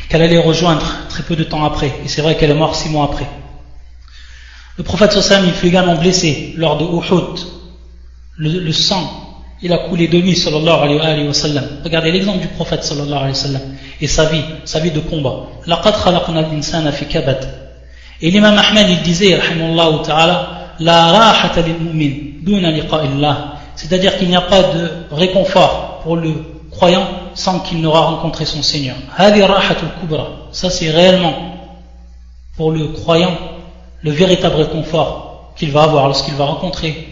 qu'elle allait rejoindre très peu de temps après. Et c'est vrai qu'elle est morte 6 mois après. Le prophète sallallahu alayhi wa sallam, il fut également blessé lors de Uhud. Le sang, il a coulé de lui sallallahu alayhi wa sallam. Regardez l'exemple du prophète sallallahu alayhi wa sallam et sa vie de combat. Laqad khalaqna al-insana fi kabad. Et l'imam Ahmed il disait rahimahullah ta'ala la rahata lil mu'min duna liqa'illah. C'est-à-dire qu'il n'y a pas de réconfort pour le croyant sans qu'il n'aura rencontré son Seigneur. Hadi rahatul kubra. Ça c'est réellement pour le croyant le véritable réconfort qu'il va avoir lorsqu'il va rencontrer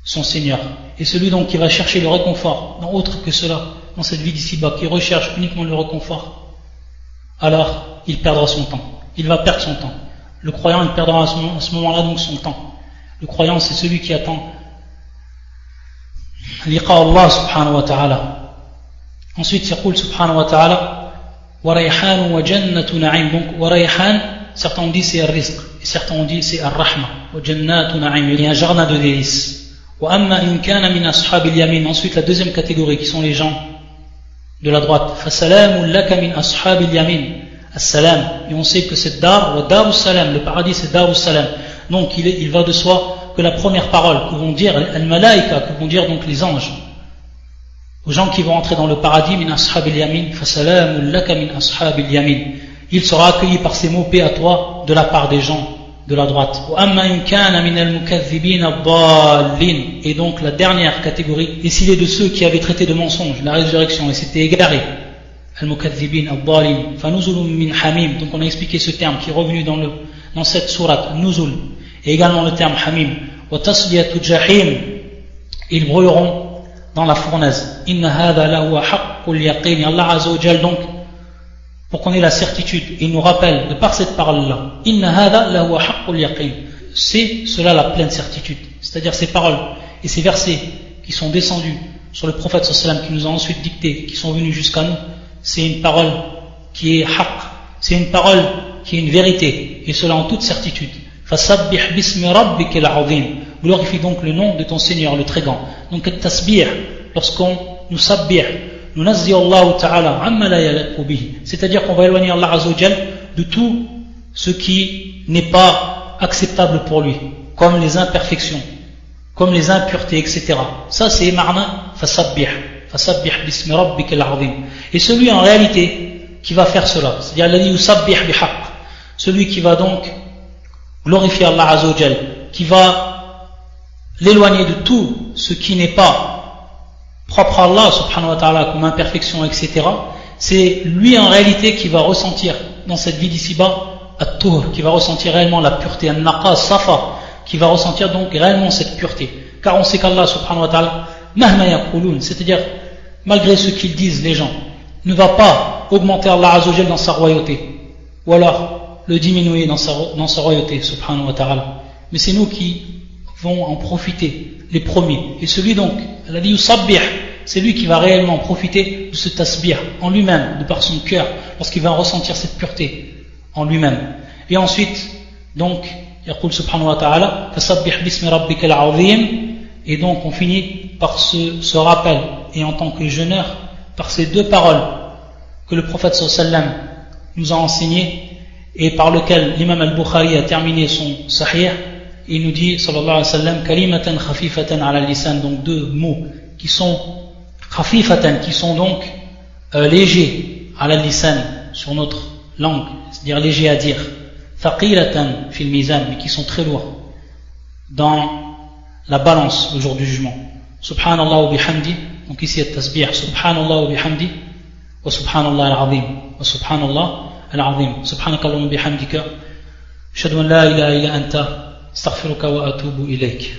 son Seigneur. Et celui donc qui va chercher le réconfort dans autre que cela, dans cette vie d'ici-bas, qui recherche uniquement le réconfort, alors il perdra son temps. Il va perdre son temps. Le croyant, il perdra à ce moment-là donc son temps. Le croyant, c'est celui qui attend liqa Allah subhanahu wa ta'ala. Ensuite, يقول سبحانه وتعالى وريحان وجنة نعيم. Donc وريحان, certains ont dit c'est الرزق et certains ont dit c'est الرحمة. وجنات نعيم, il y a un jardin de délices. وأما إن كان من أصحاب اليمين. Ensuite la deuxième catégorie qui sont les gens de la droite. فسلام لك من أصحاب اليمين. As-salam. Et on sait que c'est dar wa dar salam. Le paradis c'est dar salam. Donc il va de soi que la première parole que vont dire al-malaïka, que vont dire donc les anges aux gens qui vont entrer dans le paradis, min ashabil yamin, fasalamun laka min ashabil yamin, il sera accueilli par ces mots, paix à toi, de la part des gens de la droite. Wa amma in kana min al-mukaththibin ad-dallin. Et donc la dernière catégorie, et s'il est de ceux qui avaient traité de mensonge la résurrection et s'étaient égarés, al-mukaththibin ad-dallin, fanuzulun min hamim. Donc on a expliqué ce terme qui est revenu dans cette sourate, nuzul, et également le terme hamim, wa tasliyatu jahim, ils brûleront dans la fournaise. Inna hadha lahu haqqul yaqin. Allah Azza wa Jal, donc pour qu'on ait la certitude, il nous rappelle de par cette parole-là, Inna hadha lahu haqqul yaqin, c'est cela la pleine certitude, c'est-à-dire ces paroles et ces versets qui sont descendus sur le prophète sallallahu alayhi wa sallam, qui nous a ensuite dicté, qui sont venus jusqu'à nous, c'est une parole qui est haqq, c'est une parole qui est une vérité, et cela en toute certitude. Fasabbih bismi rabbikal azim. Glorifie donc le nom de ton Seigneur, le très grand. Donc at-tasbih, lorsqu'on nous sabbih, nous nazzi Allah ta'ala amma la yalaqu bihi, c'est-à-dire qu'on va éloigner Allah Azza wa Jal de tout ce qui n'est pas acceptable pour lui, comme les imperfections, comme les impuretés, etc. Ça c'est marna fasabbih bismi rabbikal azim. Et celui en réalité qui va faire cela, c'est-à-dire alladhi yusabbih bihaqq, celui qui va donc glorifier Allah Azza wa Jal, qui va l'éloigner de tout ce qui n'est pas propre à Allah subhanahu wa ta'ala comme imperfection, etc. C'est lui en réalité qui va ressentir dans cette vie d'ici-bas at-tuhur, qui va ressentir réellement la pureté, an-naqa, safa, qui va ressentir donc réellement cette pureté, car on sait qu'Allah subhanahu wa ta'ala mahma yaqulun, c'est-à-dire malgré ce qu'ils disent les gens, ne va pas augmenter Allah Azza wa Jal dans sa royauté ou alors le diminuer dans sa royauté subhanahu wa ta'ala, mais c'est nous qui vont en profiter les premiers. Et celui donc, elle a dit yusabbih, c'est lui qui va réellement profiter de ce tasbih en lui-même, de par son cœur, lorsqu'il va ressentir cette pureté en lui-même. Et ensuite, donc, yaqul subhanahu wa ta'ala, fasabbih bismi rabbikal azim, et donc on finit par ce rappel, et en tant que jeûneur, par ces deux paroles que le prophète sallallahu alayhi wa sallam nous a enseignées, et par lequel l'imam al-Bukhari a terminé son sahih. Il nous dit, sallallahu alayhi wa sallam, kalimatan khafifatan ala lisan, donc deux mots qui sont khafifatan, qui sont donc légers ala lisan, sur notre langue, c'est-à-dire légers à dire, thaqilatan fil mizan, mais qui sont très lourds dans la balance le jour du jugement. Subhanallah wa bihamdi, donc ici at-tasbih, subhanallah wa bihamdi, wa subhanallah al-azim, wa subhanallah al-azim, subhanakallahumma bihamdika, ashhadu an la ilaha illa anta, astaghfiruka wa atubu ilayk.